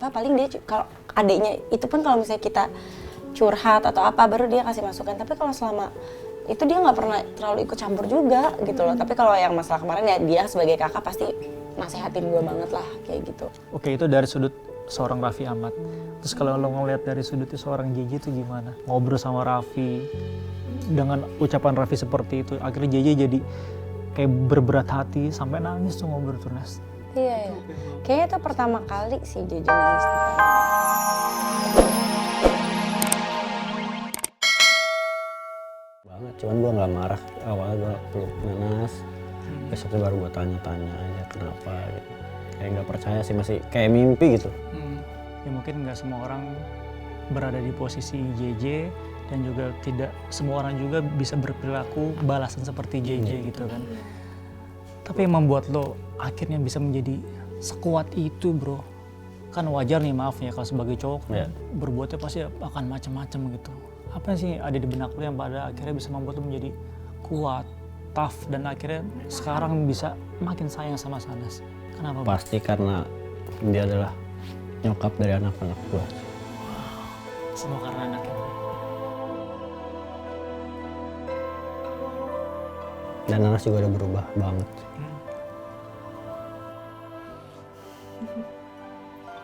apa, paling dia kalau adiknya itu pun kalau misalnya kita curhat atau apa baru dia kasih masukan, tapi kalau selama itu dia nggak pernah terlalu ikut campur juga gitu loh. Tapi kalau yang masalah kemarin ya dia sebagai kakak pasti nasehatin gue banget lah kayak gitu. Oke, itu dari sudut seorang Raffi Ahmad. Terus kalau lo ngeliat dari sudutnya seorang JJ itu gimana? Ngobrol sama Raffi dengan ucapan Raffi seperti itu, akhirnya JJ jadi kayak berberat hati sampai nangis tuh ngobrol tuh Nes. Iya ya, kayaknya itu pertama kali sih JJ nangis. Banget, cuman gue nggak marah. Awalnya gue peluk Nanas, besoknya baru gue tanya-tanya aja kenapa gitu. Kayak nggak percaya sih, masih kayak mimpi gitu. Ya mungkin nggak semua orang berada di posisi JJ dan juga tidak semua orang juga bisa berperilaku balasan seperti JJ gitu kan. Tapi yang membuat lo akhirnya bisa menjadi sekuat itu bro, kan wajar nih, maaf ya kalau sebagai cowok berbuatnya pasti akan macam-macam gitu. Apa sih ada di benak lo yang pada akhirnya bisa membuat lo menjadi kuat, tough, dan akhirnya sekarang bisa makin sayang sama Sanas? Kenapa? Pasti karena dia adalah nyokap dari anak-anak gue. Semua karena anaknya. Dan Nanas juga udah berubah banget.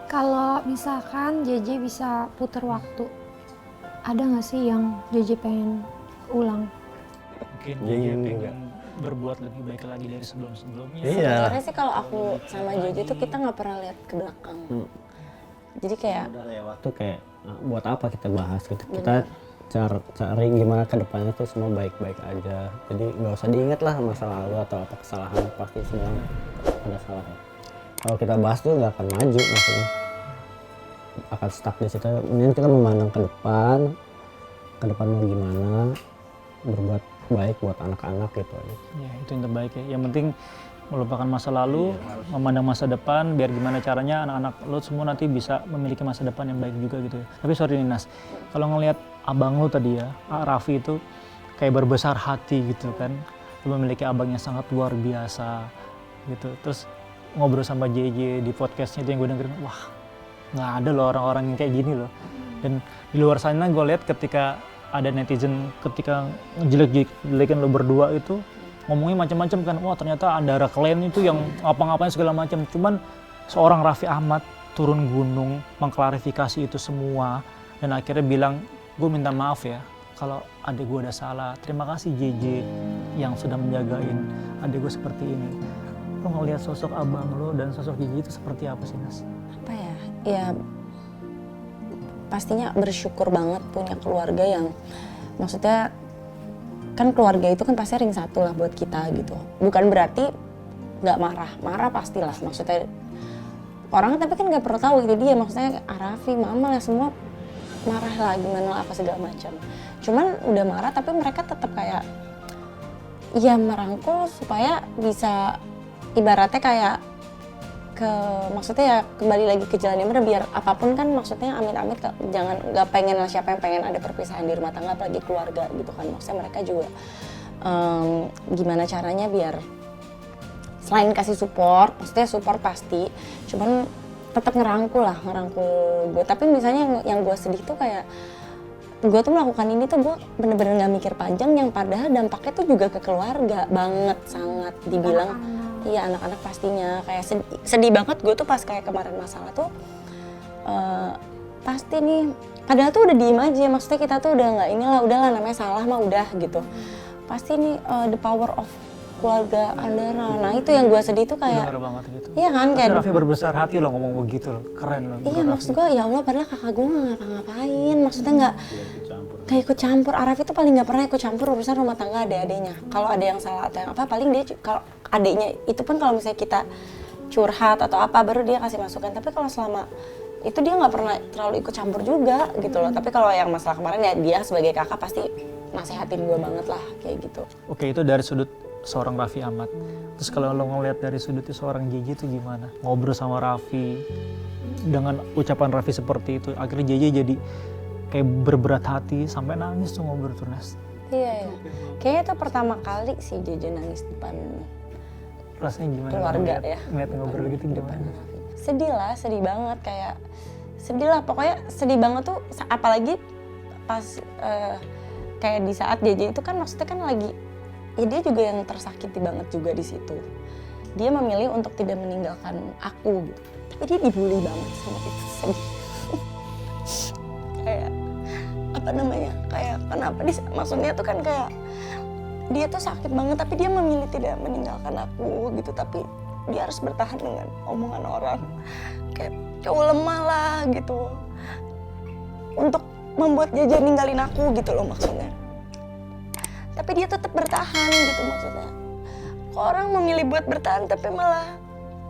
Kalau misalkan JJ bisa putar waktu, ada nggak sih yang JJ pengen ulang? Mungkin JJ pengen berbuat lebih baik lagi dari sebelum-sebelumnya. Sebenarnya sih kalau aku sama JJ tuh kita nggak pernah lihat ke belakang. Jadi kayak udah lewat tuh kayak buat apa kita bahas gitu. Kita cari gimana ke depannya tuh semua baik-baik aja. Jadi nggak usah diingat lah masa lalu atau apa kesalahan, pasti semua ada salahnya. Kalau kita bahas tuh nggak akan maju, maksudnya akan stuck di situ. Mending kita memandang ke depan mau gimana, berbuat baik buat anak-anak gitu aja. Ya itu yang terbaik ya. Yang penting melupakan masa lalu, memandang masa depan, biar gimana caranya anak-anak lo semua nanti bisa memiliki masa depan yang baik juga gitu ya. Tapi sorry nih Nas, kalau ngelihat abang lo tadi ya, Raffi itu kayak berbesar hati gitu kan, lo memiliki abang yang sangat luar biasa gitu. Terus ngobrol sama JJ di podcastnya itu yang gue dengerin, wah nggak ada loh orang-orang yang kayak gini loh. Dan di luar sana gue lihat ketika ada netizen ketika ngejelek-jelekin lo berdua itu ngomongnya macam-macam kan, wah ternyata Andara kalian itu yang ngapa-ngapain segala macam. Cuman seorang Raffi Ahmad turun gunung mengklarifikasi itu semua dan akhirnya bilang, gue minta maaf ya kalau adik gue ada salah. Terima kasih JJ yang sudah menjagain adik gue seperti ini. Lo ngelihat sosok abang lo dan sosok JJ itu seperti apa sih Nas? apa ya? Ya pastinya bersyukur banget punya keluarga yang maksudnya kan keluarga itu kan pasti ring satu lah buat kita gitu. Bukan berarti nggak marah pastilah maksudnya orang tapi kan nggak perlu tahu itu dia maksudnya Raffi, mama lah semua marah lah gimana lah apa segala macam. Cuman udah marah tapi mereka tetap kayak ya merangkul supaya bisa ibaratnya kayak maksudnya ya kembali lagi ke jalan yang benar biar apapun kan maksudnya amit-amit jangan nggak pengen lah siapa yang pengen ada perpisahan di rumah tangga apalagi keluarga gitu kan. Maksudnya mereka juga gimana caranya biar selain kasih support, maksudnya support pasti, cuman tetap ngerangkul gue. Tapi misalnya yang gue sedih tuh kayak gue tuh melakukan ini tuh gue bener-bener nggak mikir panjang yang padahal dampaknya tuh juga ke keluarga banget sangat dibilang. Iya anak-anak pastinya kayak sedih banget gue tuh pas kayak kemarin masalah tuh pasti nih padahal tuh udah diem aja maksudnya kita tuh udah nggak inilah udahlah namanya salah mah udah gitu pasti nih the power of keluarga Andara. Nah itu yang gue sedih tuh kayak Bener banget gitu. iya kan kayak Raffi berbesar hati loh ngomong begitu loh, keren loh. iya maksud gue ya Allah padahal kakak gue nggak ngapa-ngapain maksudnya nggak ikut campur. Raffi tuh paling nggak pernah ikut campur urusan rumah tangga adik-adiknya. Kalau ada yang salah atau yang apa paling dia kalau adiknya itu pun kalau misalnya kita curhat atau apa baru dia kasih masukan. Tapi kalau selama itu dia nggak pernah terlalu ikut campur juga gitu loh. Tapi kalau yang masalah kemarin ya dia sebagai kakak pasti nasehatin gue banget lah kayak gitu. Oke, itu dari sudut seorang Raffi Ahmad. Terus kalau lo ngeliat dari sudutnya seorang JJ itu gimana? Ngobrol sama Raffi dengan ucapan Raffi seperti itu, akhirnya JJ jadi kayak berberat hati sampai nangis tuh ngobrol tuh Nes. Iya ya, kayaknya itu pertama kali sih JJ nangis depan Rasanya gimana? keluarga ya. Ngeliat ngobrol gitu di depan. sedih lah, sedih banget, kayak sedih lah, pokoknya sedih banget tuh, apalagi pas kayak di saat JJ itu kan maksudnya kan lagi, ya dia juga yang tersakiti banget juga di situ. Dia memilih untuk tidak meninggalkan aku gitu, tapi dia dibully banget sama itu, sedih. Kayak apa namanya, kayak kenapa maksudnya tuh kan kayak dia tuh sakit banget tapi dia memilih tidak meninggalkan aku gitu, tapi dia harus bertahan dengan omongan orang kayak cowok lemah lah gitu untuk membuat JJ ninggalin aku gitu loh maksudnya. Tapi dia tetap bertahan gitu maksudnya. Kok orang memilih buat bertahan tapi malah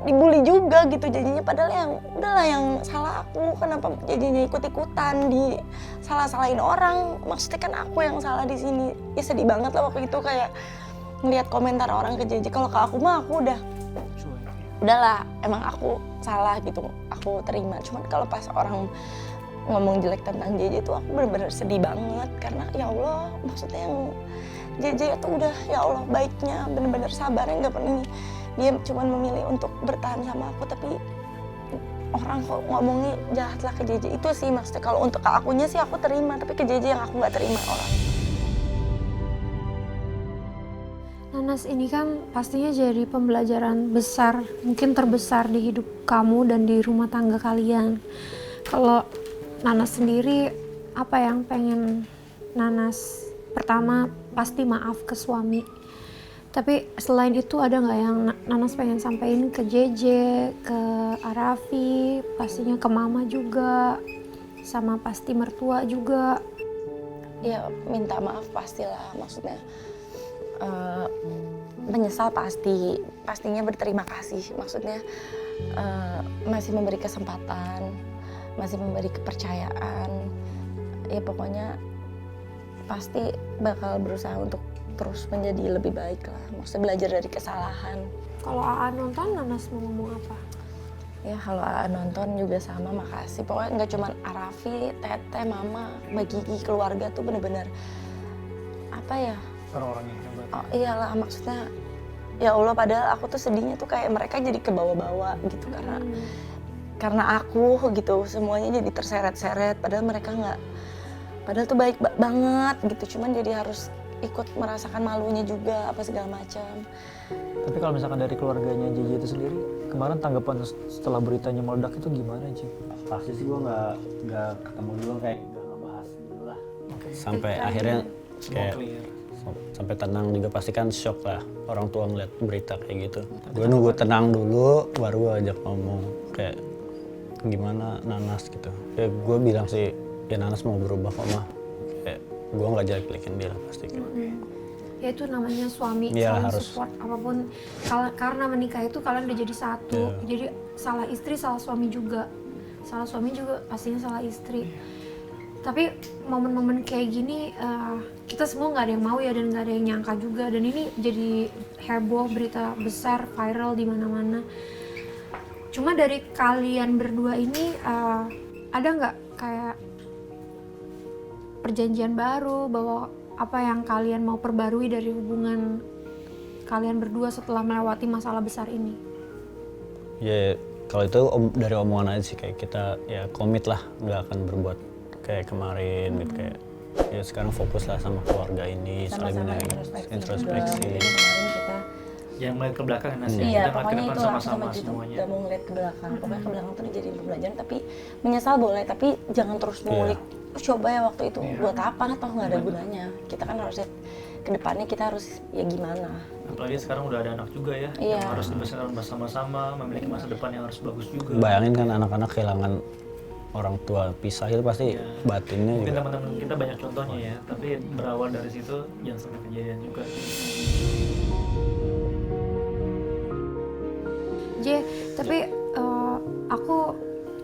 dibully juga gitu JJ-nya, padahal yang udahlah yang salah aku, kenapa JJ-nya ikut-ikutan di salah-salahin orang, maksudnya kan aku yang salah di sini. Ya sedih banget lah waktu itu kayak ngeliat komentar orang ke JJ. Kalau ke aku mah aku udahlah emang aku salah gitu, aku terima. Cuman kalau pas orang ngomong jelek tentang JJ itu aku benar-benar sedih banget karena ya Allah, maksudnya yang JJ itu udah ya Allah baiknya, benar-benar sabarnya, nggak pernah dia cuma memilih untuk bertahan sama aku, tapi orang kok ngomongnya jahat lah ke JJ. Itu sih maksudnya, kalau untuk ke akunya sih aku terima, tapi ke JJ yang aku nggak terima orang. Nanas, ini kan pastinya jadi pembelajaran besar, mungkin terbesar di hidup kamu dan di rumah tangga kalian. Kalau Nanas sendiri, apa yang pengen Nanas? Pertama, pasti maaf ke suami. Tapi selain itu ada nggak yang Nanas pengen sampaikan ke JJ, ke Arafi, pastinya ke mama juga, sama pasti mertua juga? Ya minta maaf pastilah, maksudnya menyesal pastinya berterima kasih, maksudnya masih memberi kesempatan, masih memberi kepercayaan, ya pokoknya pasti bakal berusaha untuk terus menjadi lebih baik lah, maksudnya belajar dari kesalahan. Kalau AA nonton, Nanas mau ngomong apa? Ya kalau AA nonton juga sama, makasih. Pokoknya nggak cuma Arafi, Teteh, Mama, Mbak Gigi, keluarga tuh bener-bener apa ya? Orang-orang yang hebat. Oh iyalah, maksudnya ya Allah, padahal aku tuh sedihnya tuh kayak mereka jadi kebawa-bawa gitu karena aku gitu, semuanya jadi terseret-seret, padahal mereka nggak, padahal tuh baik banget gitu, cuman jadi harus ikut merasakan malunya juga apa segala macam. Tapi kalau misalkan dari keluarganya JJ itu sendiri, kemarin tanggapan setelah beritanya meledak itu gimana, Ji? Pasti sih gue nggak ketemu dulu, kayak nggak ngebahas dulu lah. Sampai akhirnya kayak sampai tenang juga, pasti kan shock lah orang tua ngeliat berita kayak gitu. Gue nunggu tenang dulu baru gue ajak ngomong kayak gimana Nanas gitu. Ya gue bilang sih ya Nanas mau berubah kok mah, kayak gue nggak jelek-jelekin dia lah pasti kayak. Ya itu namanya suami, Ya, saling harus. support apapun. Karena menikah itu kalian udah jadi satu, jadi salah istri salah suami juga, pastinya salah istri. Tapi momen-momen kayak gini kita semua nggak ada yang mau ya, dan nggak ada yang nyangka juga, dan ini jadi heboh, berita besar, viral di mana-mana. Cuma dari kalian berdua ini ada nggak kayak perjanjian baru bahwa apa yang kalian mau perbarui dari hubungan kalian berdua setelah melewati masalah besar ini? Ya kalau itu dari omongan aja sih, kayak kita ya komit lah nggak akan berbuat kayak kemarin gitu, kayak ya sekarang fokus lah sama keluarga ini, saling introspeksi. Jadi kemarin kita Jangan melihat ke belakang ya, Nas, ya. iya, Kita pokoknya ngelakuin itu sama-sama gitu, semuanya. gak mau ngeliat ke belakang. Pokoknya ke belakang tuh dijadiin pembelajaran, tapi menyesal boleh, tapi jangan terus mengulik. Coba ya waktu itu buat apa, atau nggak ada gunanya. Kita kan harus lihat ke depannya, kita harus ya gimana. Apalagi sekarang udah ada anak juga ya, Iya. yang harus dibesarkan bersama-sama, memiliki masa depan yang harus bagus juga. Bayangin kan anak-anak kehilangan orang tua pisah itu pasti batinnya Mungkin juga. teman-teman kita banyak contohnya ya, tapi berawal dari situ jangan sampai kejadian juga. Tapi aku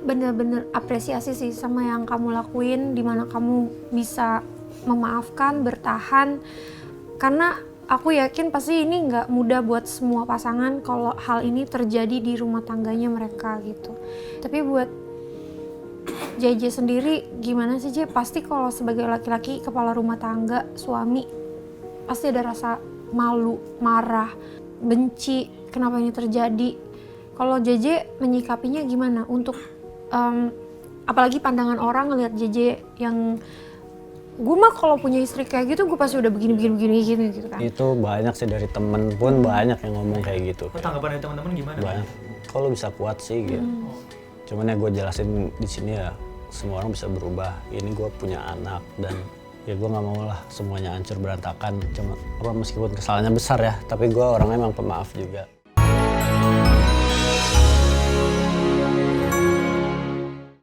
bener-bener apresiasi sih sama yang kamu lakuin, dimana kamu bisa memaafkan, bertahan, karena aku yakin pasti ini nggak mudah buat semua pasangan kalau hal ini terjadi di rumah tangganya mereka gitu. Tapi buat JJ sendiri gimana sih, J? Pasti kalau sebagai laki-laki kepala rumah tangga, suami, pasti ada rasa malu, marah, benci, kenapa ini terjadi. Kalau JJ menyikapinya gimana untuk apalagi pandangan orang ngelihat JJ yang gue mah kalau punya istri kayak gitu gue pasti udah begini gitu kan. Itu banyak sih dari temen pun banyak yang ngomong kayak gitu. Tanggapan dari teman-teman gimana? Banyak. Kok lu bisa kuat sih gitu. Cuman ya gue jelasin di sini ya semua orang bisa berubah. Ini gue punya anak dan ya gue nggak mau lah semuanya hancur berantakan. Cuma meskipun kesalahannya besar ya, tapi gue orangnya emang pemaaf juga.